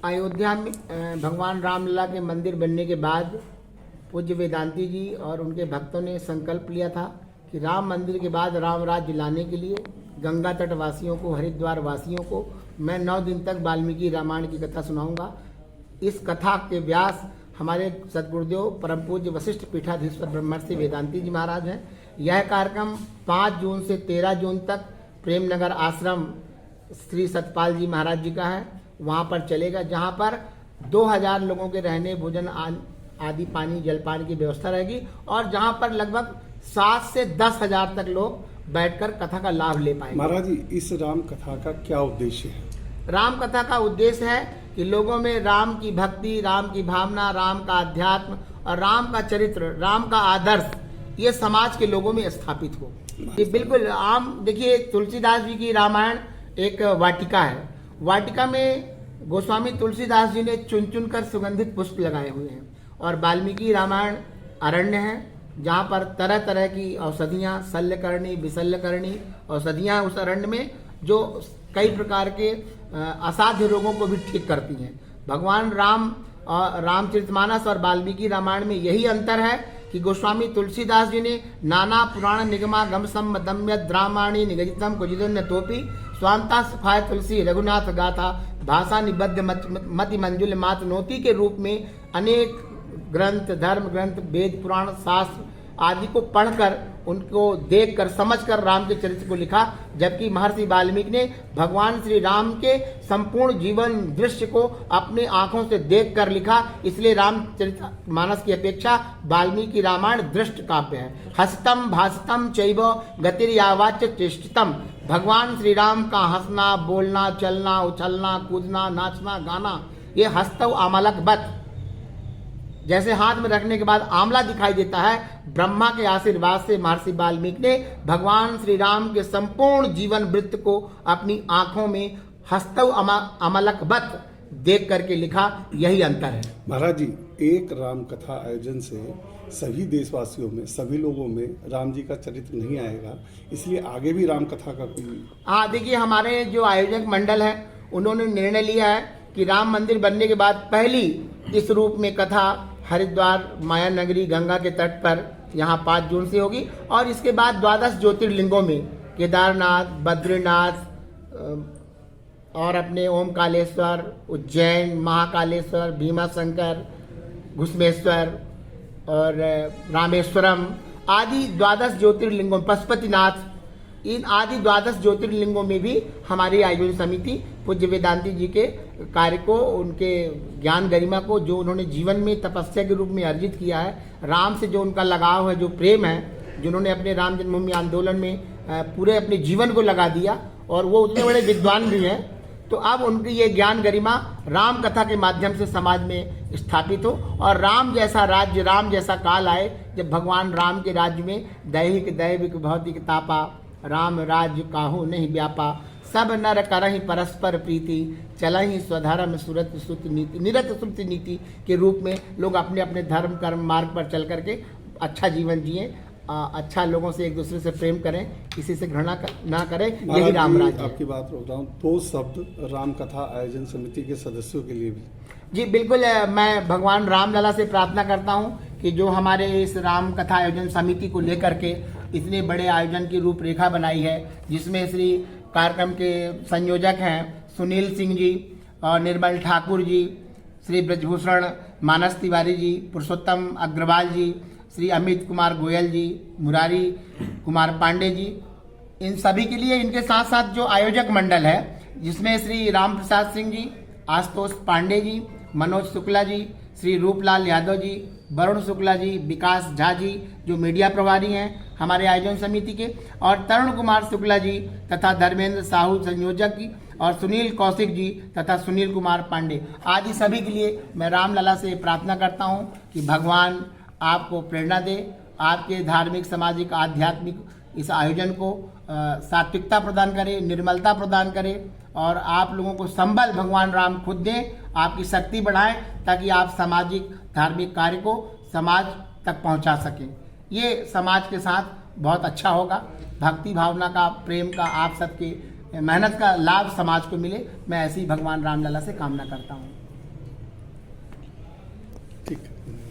अयोध्या में भगवान रामलला के मंदिर बनने के बाद पूज्य वेदांती जी और उनके भक्तों ने संकल्प लिया था कि राम मंदिर के बाद राम राज्य लाने के लिए गंगा तट वासियों को, हरिद्वार वासियों को मैं 9 दिन तक वाल्मीकि रामायण की कथा सुनाऊंगा। इस कथा के व्यास हमारे सदगुरुदेव परम पूज्य वशिष्ठ पीठाधीश्वर ब्रह्मर्षि वेदांती जी महाराज हैं। यह कार्यक्रम 5 जून से 13 जून तक प्रेमनगर आश्रम श्री सतपाल जी महाराज जी का है, वहाँ पर चलेगा, जहाँ पर 2000 लोगों के रहने, भोजन आदि, पानी, जलपान की व्यवस्था रहेगी और जहाँ पर लगभग 7 से 10,000 तक लोग बैठकर कथा का लाभ ले पाएंगे। महाराज जी, इस राम कथा का क्या उद्देश्य है? राम कथा का उद्देश्य है कि लोगों में राम की भक्ति, राम की भावना, राम का अध्यात्म और राम का चरित्र, राम का आदर्श ये समाज के लोगों में स्थापित हो। ये बिल्कुल आम, देखिए तुलसीदास जी की रामायण एक वाटिका है। वाटिका में गोस्वामी तुलसीदास जी ने चुन चुन कर सुगंधित पुष्प लगाए हुए हैं और वाल्मीकि रामायण अरण्य है, जहाँ पर तरह तरह की औषधियाँ, शल्यकर्णी, विशल्यकर्णी औषधियाँ उस अरण्य में जो कई प्रकार के असाध्य रोगों को भी ठीक करती हैं। भगवान राम और रामचरितमानस और वाल्मीकि रामायण में यही अंतर है कि गोस्वामी तुलसीदास जी ने नाना पुराण निगमा गम सम्मदम्य द्रामाणी निगजितम कुजिदन्य तोपी स्वांता सुखाय तुलसी रघुनाथ गाथा भाषा निबद्ध मति मंजुल मात नोती के रूप में अनेक ग्रंथ, धर्म ग्रंथ, वेद, पुराण, शास्त्र आदि को पढ़कर, उनको देखकर, समझकर राम के चरित्र को लिखा। जबकि महर्षि वाल्मीकि ने भगवान श्री राम के संपूर्ण जीवन दृश्य को अपने आंखों से देखकर लिखा। इसलिए रामचरितमानस की अपेक्षा वाल्मीकि रामायण दृष्ट काव्य है। हस्तम भाषतम चैव गतिर्यावाच चेष्टितम। भगवान श्री राम का हंसना, बोलना, चलना, उछलना, कूदना, नाचना, गाना, ये हस्तव आमलक बत, जैसे हाथ में रखने के बाद आंवला दिखाई देता है, ब्रह्मा के आशीर्वाद से महर्षि वाल्मीकि ने भगवान श्री राम के संपूर्ण जीवन वृत्त को अपनी आंखों में हस्तव अमलकबत देख करके लिखा। यही अंतर है। महाराज जी, एक राम कथा आयोजन से सभी देशवासियों में, सभी लोगों में राम जी का चरित्र नहीं आएगा, इसलिए आगे भी राम कथा का कोई? हाँ, देखिए हमारे जो आयोजक मंडल है उन्होंने निर्णय लिया है कि राम मंदिर बनने के बाद पहली इस रूप में कथा हरिद्वार माया नगरी गंगा के तट पर यहाँ 5 जून से होगी और इसके बाद 12 ज्योतिर्लिंगों में केदारनाथ, बद्रीनाथ और अपने ओमकालेश्वर, उज्जैन, महाकालेश्वर, भीमाशंकर, घुसमेश्वर और रामेश्वरम आदि 12 ज्योतिर्लिंगों, पशुपतिनाथ, इन आदि 12 ज्योतिर्लिंगों में भी हमारी आयोजन समिति पूज्य वेदांती जी के कार्य को, उनके ज्ञान गरिमा को, जो उन्होंने जीवन में तपस्या के रूप में अर्जित किया है, राम से जो उनका लगाव है, जो प्रेम है, जिन्होंने अपने राम जन्मभूमि आंदोलन में पूरे अपने जीवन को लगा दिया और वो उतने बड़े विद्वान भी हैं, तो अब उनकी ये ज्ञान गरिमा राम कथा के माध्यम से समाज में स्थापित हो और राम जैसा राज्य, राम जैसा काल आए जब भगवान राम के राज्य में दैहिक दैविक भौतिक तापा राम राज्य काहू नहीं व्यापा सब नर करहि परस्पर प्रीति चलहि स्वधर्म सुरत सुत नीति निरत श्रुति नीति के रूप में लोग अपने अपने धर्म कर्म मार्ग पर चल करके अच्छा जीवन जिए, अच्छा लोगों से एक दूसरे से प्रेम करें, किसी से घृणा ना करें, यही राम राज्य है। आपकी बात रोक रहा हूँ, 2 शब्द राम कथा आयोजन समिति के सदस्यों के लिए भी। जी बिल्कुल, मैं भगवान रामलला से प्रार्थना करता हूँ कि जो हमारे इस राम कथा आयोजन समिति को लेकर के इतने बड़े आयोजन की रूपरेखा बनाई है, जिसमें श्री कार्यक्रम के संयोजक हैं सुनील सिंह जी और निर्मल ठाकुर जी, श्री ब्रजभूषण मानस तिवारी जी, पुरुषोत्तम अग्रवाल जी, श्री अमित कुमार गोयल जी, मुरारी कुमार पांडे जी, इन सभी के लिए, इनके साथ साथ जो आयोजक मंडल है जिसमें श्री राम प्रसाद सिंह जी, आशुतोष पांडे जी, मनोज शुक्ला जी, श्री रूपलाल यादव जी, वरुण शुक्ला जी, विकास झा जी जो मीडिया प्रभारी हैं हमारे आयोजन समिति के, और तरुण कुमार शुक्ला जी तथा धर्मेंद्र साहू संयोजक जी, और सुनील कौशिक जी तथा सुनील कुमार पांडे आदि सभी के लिए मैं रामलला से प्रार्थना करता हूं कि भगवान आपको प्रेरणा दे, आपके धार्मिक, सामाजिक, आध्यात्मिक इस आयोजन को सात्विकता प्रदान करे, निर्मलता प्रदान करे और आप लोगों को संबल भगवान राम खुद दें, आपकी शक्ति बढ़ाएं ताकि आप सामाजिक धार्मिक कार्य को समाज तक पहुंचा सकें। ये समाज के साथ बहुत अच्छा होगा। भक्ति भावना का, प्रेम का, आप सबके मेहनत का लाभ समाज को मिले, मैं ऐसी भगवान रामलला से कामना करता हूँ। ठीक है।